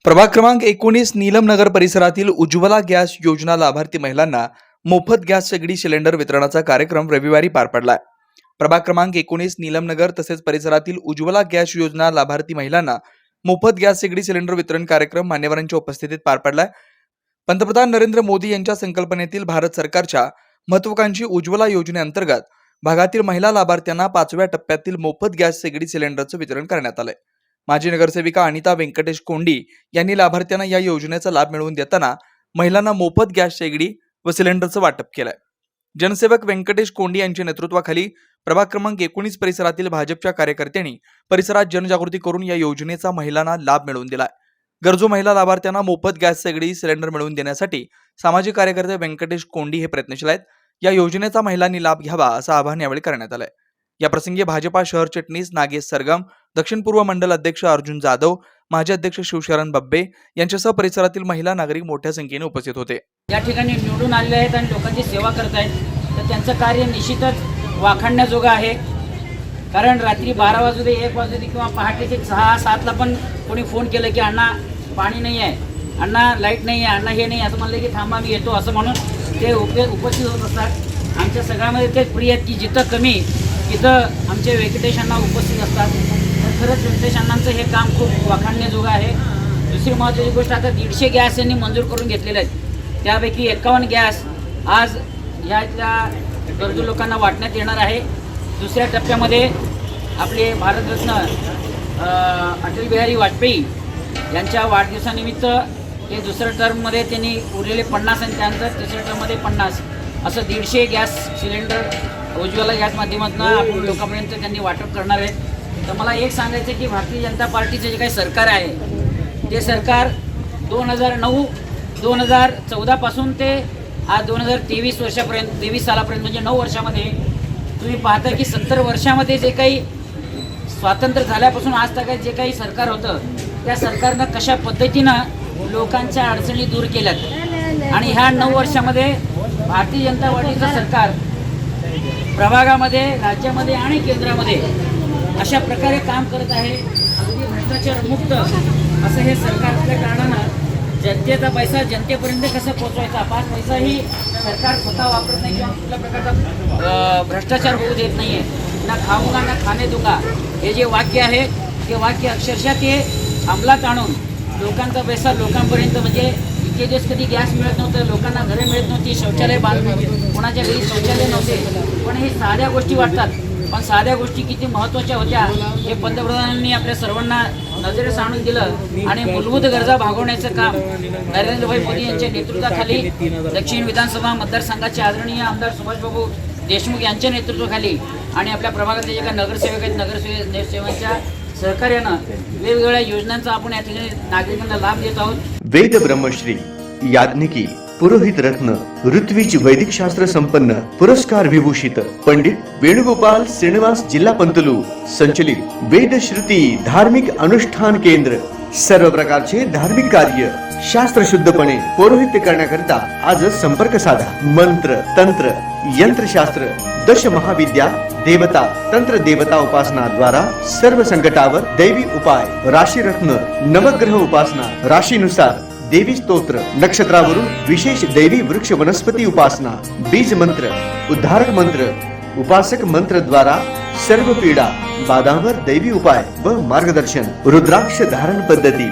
प्रभाग क्रमांक 19 नीलम नगर परिसरातील उज्ज्वला गॅस योजना लाभार्थी महिलांना मोफत गॅस शेगडी सिलेंडर वितरणाचा कार्यक्रम रविवारी पार पडलाय. प्रभाग क्रमांक 19 नीलम नगर तसेच परिसरातील उज्ज्वला गॅस योजना लाभार्थी महिलांना मोफत गॅस शेगडी सिलेंडर वितरण कार्यक्रम मान्यवरांच्या उपस्थितीत पार पडलाय. पंतप्रधान नरेंद्र मोदी यांच्या संकल्पनेतील भारत सरकारच्या महत्त्वाकांक्षी उज्ज्वला योजनेअंतर्गत भागातील महिला लाभार्थ्यांना 5व्या टप्प्यातील मोफत गॅस शेगडी सिलेंडरचं वितरण करण्यात आलंय. माजी नगरसेविका अनिता व्यंकटेश कोंडी यांनी लाभार्थ्यांना या योजनेचा लाभ मिळवून देताना महिलांना मोफत गॅस शेगडी व सिलेंडरचं वाटप केलंय. जनसेवक व्यंकटेश कोंडी यांच्या नेतृत्वाखाली प्रभाग क्रमांक 19 परिसरातील भाजपच्या कार्यकर्त्यांनी परिसरात जनजागृती करून या योजनेचा महिलांना लाभ मिळवून दिलाय. गरजू महिला लाभार्थ्यांना मोफत गॅस शेगडी सिलेंडर मिळवून देण्यासाठी सामाजिक कार्यकर्ते व्यंकटेश कोंडी हे प्रयत्नशील आहेत. या योजनेचा महिलांनी लाभ घ्यावा असं आवाहन यावेळी करण्यात आलंय. या प्रसंगी भाजपा शहर चिटणीस नागेश सरगम, दक्षिण पूर्व मंडल अध्यक्ष अर्जुन जाधव, माजी अध्यक्ष शिवशरण बब्बे यांच्यासह परिसरातील महिला नागरिक मोठ्या संख्येने उपस्थित होते. या ठिकाणी निवडून आलेले आहेत आणि लोकांची सेवा करत आहेत, तर त्यांचं कार्य निश्चितच वाखाणण्याजोगं आहे. कारण रात्री 12 वाजू दे, 1 वाजू दे किंवा पहाटेचे 6-7ला पण कोणी फोन केलं की अण्णा पाणी नाही आहे, अण्णा लाईट नाही आहे, अण्णा हे नाही, असं म्हणलं की थांबा मी येतो असं म्हणून ते उपस्थित होत असतात. आमच्या सगळ्यामध्ये ते प्रिय आहेत की जिथं कमी तिथं आमचे व्यंकटेशांना उपस्थित असतात. तर खरंच व्यंकटेशांनांचं हे काम खूप वाखाणण्याजोगं आहे. दुसरी महत्त्वाची गोष्ट, आता 150 गॅस यांनी मंजूर करून घेतलेले आहेत. त्यापैकी 51 गॅस आज या इथल्या गरजू लोकांना वाटण्यात येणार आहे. दुसऱ्या टप्प्यामध्ये आपले भारतरत्न अटल बिहारी वाजपेयी यांच्या वाढदिवसानिमित्त हे दुसऱ्या टर्ममध्ये त्यांनी उरलेले 50 आणि त्यानंतर तिसऱ्या टर्ममध्ये 50 असं 150 गॅस सिलेंडर उज्ज्वला गॅस माध्यमातून आपण लोकांपर्यंत त्यांनी वाटप करणार आहेत. तर मला एक सांगायचं की भारतीय जनता पार्टीचे जे काही सरकार आहे ते सरकार 2009-2014 पासून ते आज 2023 वर्षापर्यंत 23 सालापर्यंत म्हणजे 9 वर्षामध्ये तुम्ही पाहता की 70 वर्षामध्ये जे काही स्वातंत्र्य झाल्यापासून आज तक जे काही सरकार होतं त्या सरकारनं कशा पद्धतीनं लोकांच्या अडचणी दूर केल्यात आणि ह्या 9 वर्षामध्ये भारतीय जनता पार्टीचं सरकार प्रभागामध्ये, राज्यामध्ये आणि केंद्रामध्ये अशा प्रकारे काम करत आहे. अगदी भ्रष्टाचार मुक्त असं हे सरकार असल्या कारणानं जनतेचा पैसा जनतेपर्यंत कसं पोहोचवायचा, 5 पैसाही सरकार स्वतः वापरत नाही किंवा कुठल्या प्रकारचा भ्रष्टाचार होऊ देत नाही आहे. ना खाऊंगा ना खाणे दूंगा हे जे वाक्य आहे ते वाक्य अक्षरशः ते अंमलात आणून लोकांचा पैसा लोकांपर्यंत, म्हणजे इतके दिवस कधी गॅस मिळत नव्हतं, लोकांना घरे मिळत नव्हती, शौचालय कोणाच्या घरी शौचालय नव्हते, पण हे साध्या गोष्टी वाटतात. पण साध्या गोष्टी किती महत्त्वाच्या होत्या हे पंतप्रधानांनी आपल्या सर्वांना नजरेस आणून दिलं आणि मूलभूत गरजा भागवण्याचं काम नरेंद्रभाई मोदी यांच्या नेतृत्वाखाली दक्षिण विधानसभा मतदारसंघाचे आदरणीय आमदार सुभाषबाबू देशमुख यांच्या नेतृत्वाखाली आणि आपल्या प्रभागातले जे काही नगरसेवक आहेत नगरसेवकांच्या सहकार्यानं वेगवेगळ्या योजनांचा आपण या ठिकाणी नागरिकांना लाभ देत आहोत. वेद ब्रह्मश्री याज्ञिकी पुरोहित रत्न ऋत्विज वैदिक शास्त्र संपन्न पुरस्कार विभूषित पंडित वेणुगोपाल श्रीनिवास जिल्हा पंतलू संचलित वेद श्रुती धार्मिक अनुष्ठान केंद्र सर्व प्रकारचे धार्मिक कार्य शास्त्र शुद्धपणे पौरोहित्य करण्याकरिता आजच संपर्क साधा. मंत्र तंत्र यंत्रशास्त्र दश महाविद्या देवता तंत्र देवता उपासना द्वारा सर्व संकटावर दैवी उपाय, राशी रत्न नवग्रह उपासना, राशीनुसार देवी स्तोत्र, नक्षत्रावरून विशेष दैवी वृक्ष वनस्पती उपासना, बीज मंत्र, उद्धारक मंत्र, उपासक मंत्र द्वारा सर्व पीडा बाधांवर दैवी उपाय व मार्गदर्शन, रुद्राक्ष धारण पद्धती,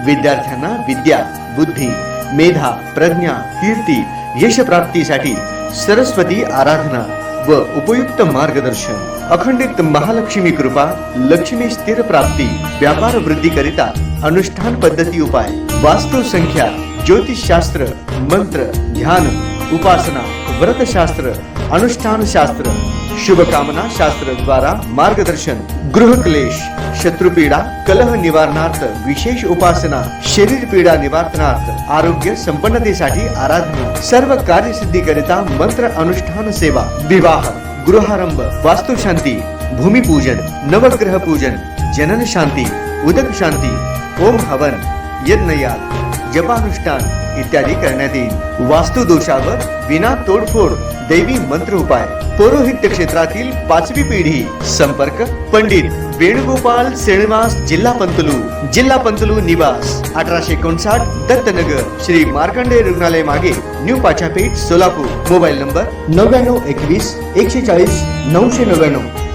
विद्यार्थ्यांना विद्या बुद्धी मेधा प्रज्ञा कीर्ती यश प्राप्तीसाठी सरस्वती आराधना व उपयुक्त मार्गदर्शन, अखंडित महालक्ष्मी कृपा, लक्ष्मी स्थिर प्राप्ती, व्यापार वृद्धी करिता अनुष्ठान पद्धती उपाय, वास्तु संख्या, ज्योतिष शास्त्र, मंत्र ध्यान उपासना, व्रत शास्त्र, अनुष्ठान शास्त्र, शुभकामना शास्त्र द्वारा मार्गदर्शन, गृह क्लेश, शत्रुपीडा कलह निवारणार्थ विशेष उपासना, शरीर पीडा निवारणार्थ आरोग्य संपन्नतेसाठी आराधना, सर्व कार्यसिद्धी करिता मंत्र अनुष्ठान सेवा, विवाह गृहारंभ, वास्तुशांती, भूमिपूजन, नवग्रह पूजन, जनन शांती, उदक शांती, ओम हवन, यज्ञयाग, जपानुष्ठान इत्यादी करण्यात येईल. वास्तु दोषावर विना तोडफोड दैवी मंत्र उपाय. पौरोहित्य क्षेत्रातील 5वी पिढी. संपर्क पंडित वेणुगोपाल श्रीनिवास जिल्हा पंतलू निवास 1859 दत्तनगर श्री मार्कंडेय रुग्णालय मागे new Pachapeth Solapur. Mobile number 9921 140 999.